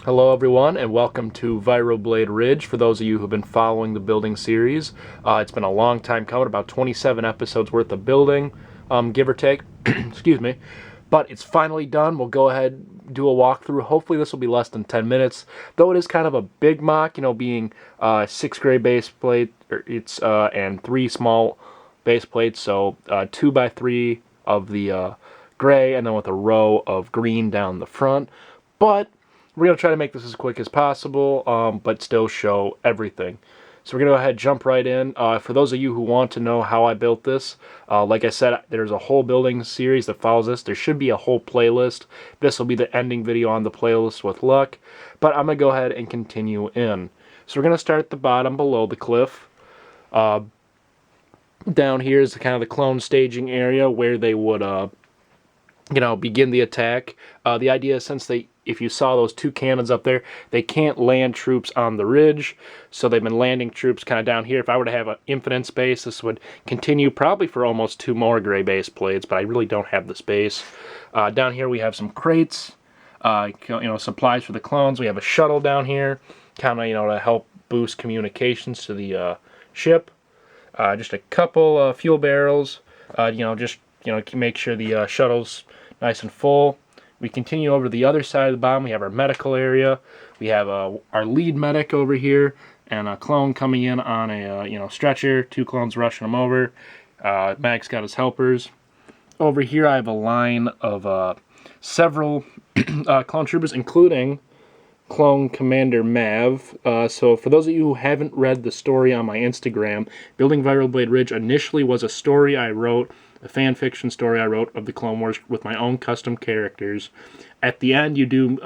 Hello everyone, and welcome to Vibroblade Ridge. For those of you who've been following the building series, it's been a long time coming, about 27 episodes worth of building, give or take, excuse me. But it's finally done. We'll go ahead and do a walkthrough. Hopefully this will be less than 10 minutes, though it is kind of a big MOC, being 6 gray base plate, and 3 small base plates, so 2 by 3 of the gray, and then with a row of green down the front. But we're going to try to make this as quick as possible, but still show everything. So we're going to go ahead and jump right in. For those of you who want to know how I built this, like I said, there's a whole building series that follows this. There should be a whole playlist. This will be the ending video on the playlist with luck. But I'm going to go ahead and continue in. So we're going to start at the bottom below the cliff. Down here is kind of the clone staging area where they would begin the attack. The idea is, if you saw those 2 cannons up there, they can't land troops on the ridge, so they've been landing troops kind of down here. If I were to have an infinite space, this would continue probably for almost 2 more gray base plates, but I really don't have the space. Down here we have some crates, supplies for the clones. We have a shuttle down here, kind of, to help boost communications to the ship. Just a couple fuel barrels, make sure the shuttle's nice and full. We continue over to the other side of the bottom. We have our medical area. We have our lead medic over here, and a clone coming in on a stretcher. 2 clones rushing him over. Mag's got his helpers. Over here, I have a line of several clone troopers, including Clone Commander Mav. So for those of you who haven't read the story on my Instagram, Building Vibroblade Ridge initially was a story I wrote, a fan fiction story I wrote of the Clone Wars with my own custom characters. At the end, you do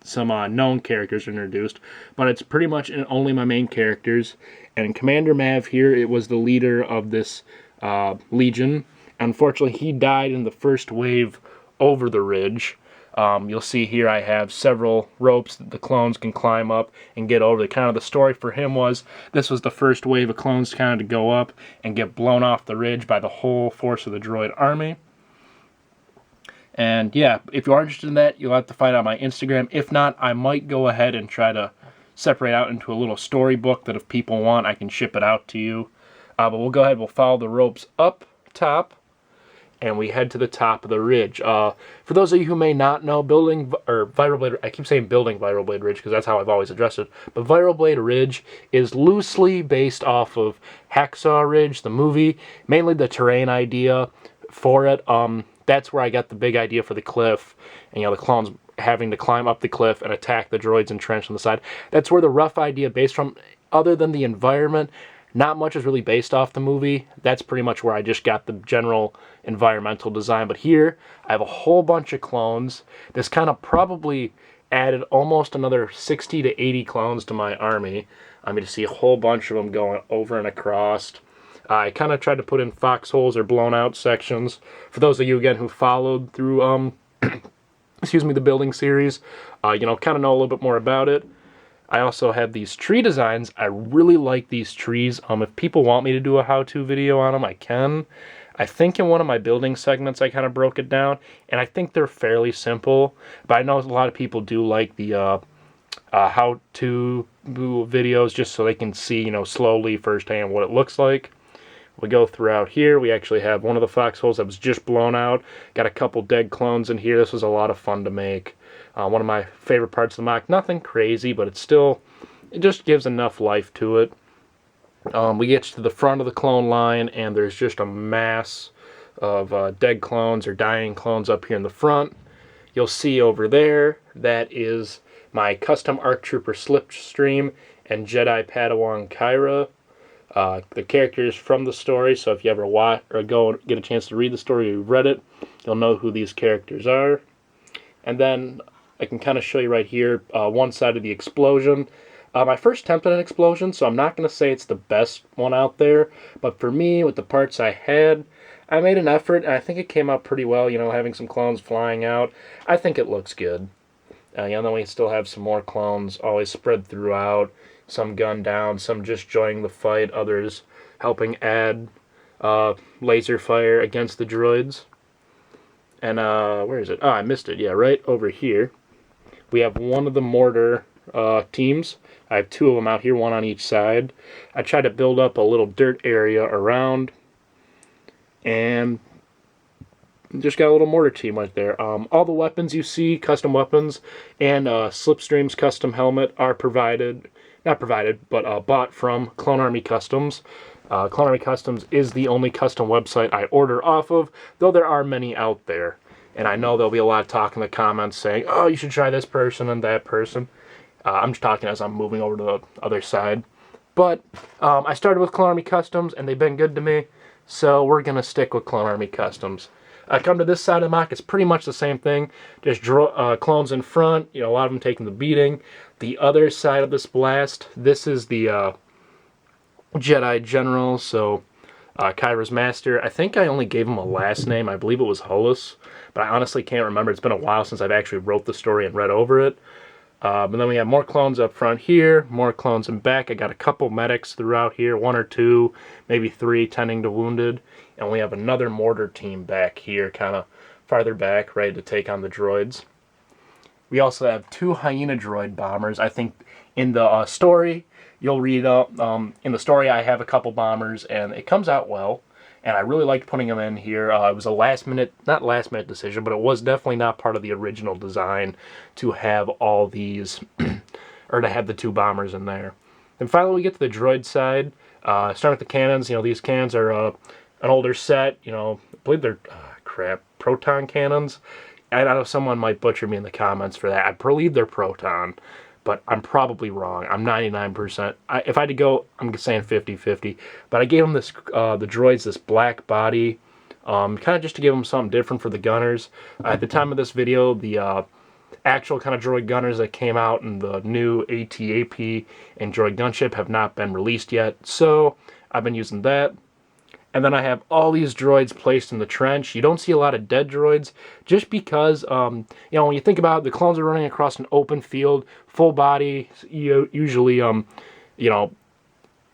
some known characters introduced, but it's pretty much only my main characters. And Commander Mav here, it was the leader of this legion. Unfortunately, he died in the first wave over the ridge. You'll see here I have several ropes that the clones can climb up and get over. The story for him was this was the first wave of clones to go up and get blown off the ridge by the whole force of the droid army. And yeah, if you are interested in that, you'll have to find out my Instagram. If not, I might go ahead and try to separate out into a little storybook that if people want, I can ship it out to you. But we'll go ahead, we'll follow the ropes up top, and we head to the top of the ridge. For those of you who may not know, I keep saying building Vibroblade Ridge because that's how I've always addressed it, but Vibroblade Ridge is loosely based off of Hacksaw Ridge, the movie, mainly the terrain idea for it. That's where I got the big idea for the cliff, and the clones having to climb up the cliff and attack the droids entrenched on the side. That's where the rough idea based from, other than the environment, not much is really based off the movie. That's pretty much where I just got the general environmental design. But here, I have a whole bunch of clones. This kind of probably added almost another 60 to 80 clones to my army. I'm going to see a whole bunch of them going over and across. I kind of tried to put in foxholes or blown out sections. For those of you, again, who followed through, the building series, kind of know a little bit more about it. I also have these tree designs. I really like these trees. If people want me to do a how-to video on them, I can. I think in one of my building segments I kind of broke it down, and I think they're fairly simple. But I know a lot of people do like the how-to videos just so they can see, slowly firsthand what it looks like. We go throughout here. We actually have one of the foxholes that was just blown out. Got a couple dead clones in here. This was a lot of fun to make. One of my favorite parts of the MOC. Nothing crazy, but it just gives enough life to it. We get to the front of the clone line, and there's just a mass of dead clones or dying clones up here in the front. You'll see over there, that is my custom ARC Trooper Slipstream and Jedi Padawan Kyra. The characters from the story, so if you ever watch or go and get a chance to read the story or you've read it, you'll know who these characters are. And then I can kind of show you right here, one side of the explosion. My first attempt at an explosion, so I'm not going to say it's the best one out there, but for me, with the parts I had, I made an effort, and I think it came out pretty well, having some clones flying out. I think it looks good. Then we still have some more clones always spread throughout, some gunned down, some just joining the fight, others helping add laser fire against the droids. And where is it? Oh, I missed it. Yeah, right over here. We have one of the mortar teams. I have two of them out here, one on each side. I tried to build up a little dirt area around, and just got a little mortar team right there. All the weapons you see, custom weapons, and Slipstream's custom helmet are provided, not provided, but bought from Clone Army Customs. Clone Army Customs is the only custom website I order off of, though there are many out there. And I know there'll be a lot of talk in the comments saying, oh, you should try this person and that person. I'm just talking as I'm moving over to the other side. But I started with Clone Army Customs, and they've been good to me, so we're going to stick with Clone Army Customs. I come to this side of the MOC, it's pretty much the same thing. Just clones in front, a lot of them taking the beating. The other side of this blast, this is the Jedi General, so Kyra's Master. I think I only gave him a last name. I believe it was Hollis, but I honestly can't remember. It's been a while since I've actually wrote the story and read over it. But then we have more clones up front here, more clones in back. I got a couple medics throughout here, one or two, maybe three, tending to wounded. And we have another mortar team back here, kind of farther back, ready to take on the droids. We also have two hyena droid bombers. I think in the story, you'll read in the story I have a couple bombers, and it comes out well. And I really liked putting them in here. It was a not last minute decision, but it was definitely not part of the original design to have all these, or to have the two bombers in there. And finally we get to the droid side. Starting with the cannons. These cannons are an older set. I believe they're, proton cannons. I know someone might butcher me in the comments for that. I believe they're proton, but I'm probably wrong. I'm 99%. If I had to go, I'm saying 50-50. But I gave them this, the droids, this black body, kind of just to give them something different for the gunners. At the time of this video, the actual kind of droid gunners that came out in the new AT-AP and droid gunship have not been released yet. So I've been using that. And then I have all these droids placed in the trench. You don't see a lot of dead droids just because, when you think about it, the clones are running across an open field, full body, usually,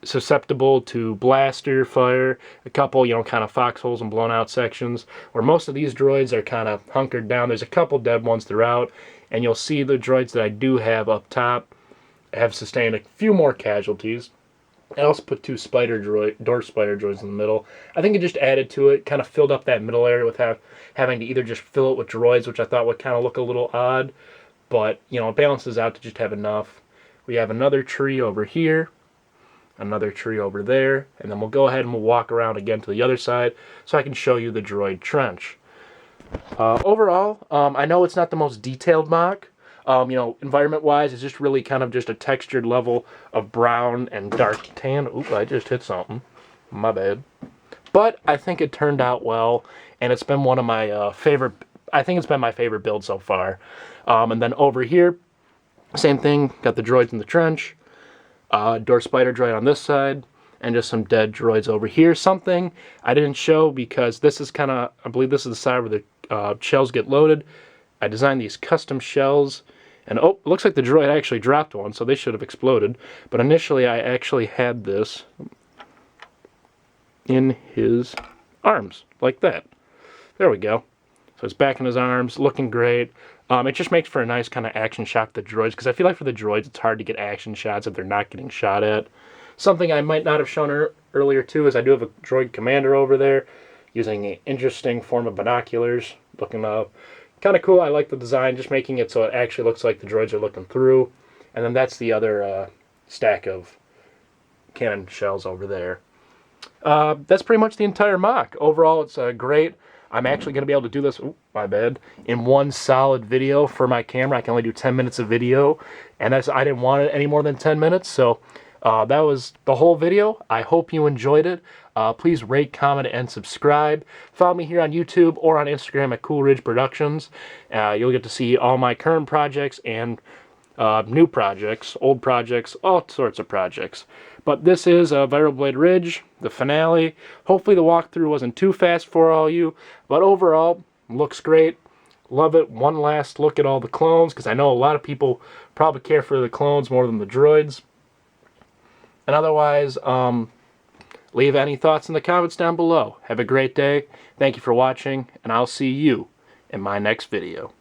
susceptible to blaster fire, a couple, kind of foxholes and blown out sections, where most of these droids are kind of hunkered down. There's a couple dead ones throughout, and you'll see the droids that I do have up top have sustained a few more casualties. I also put two door spider droids in the middle. I think it just added to it, kind of filled up that middle area with having to either just fill it with droids, which I thought would kind of look a little odd, but, it balances out to just have enough. We have another tree over here, another tree over there, and then we'll go ahead and we'll walk around again to the other side so I can show you the droid trench. Overall, I know it's not the most detailed MOC. Environment-wise, it's just really kind of just a textured level of brown and dark tan. Oop, I just hit something. My bad. But I think it turned out well, and it's been one of my favorite, I think it's been my favorite build so far. And then over here, same thing, got the droids in the trench, door spider droid on this side, and just some dead droids over here. Something I didn't show because this is kind of, I believe this is the side where the shells get loaded. I designed these custom shells, and oh, it looks like the droid actually dropped one, so they should have exploded. But initially I actually had this in his arms, like that. There we go. So it's back in his arms, looking great. It just makes for a nice kind of action shot for the droids, because I feel like for the droids it's hard to get action shots if they're not getting shot at. Something I might not have shown earlier too is I do have a droid commander over there using an interesting form of binoculars, looking up. Kind of cool. I like the design, just making it so it actually looks like the droids are looking through. And then that's the other stack of cannon shells over there. That's pretty much the entire MOC. Overall, it's great. I'm actually going to be able to do this, my bad, in one solid video for my camera. I can only do 10 minutes of video, and I didn't want it any more than 10 minutes, so that was the whole video. I hope you enjoyed it. Please rate, comment, and subscribe. Follow me here on YouTube or on Instagram at CoolRidge Productions. You'll get to see all my current projects and new projects, old projects, all sorts of projects. But this is Vibroblade Ridge, the finale. Hopefully the walkthrough wasn't too fast for all you, but overall, looks great. Love it. One last look at all the clones, because I know a lot of people probably care for the clones more than the droids. And otherwise, leave any thoughts in the comments down below. Have a great day. Thank you for watching, and I'll see you in my next video.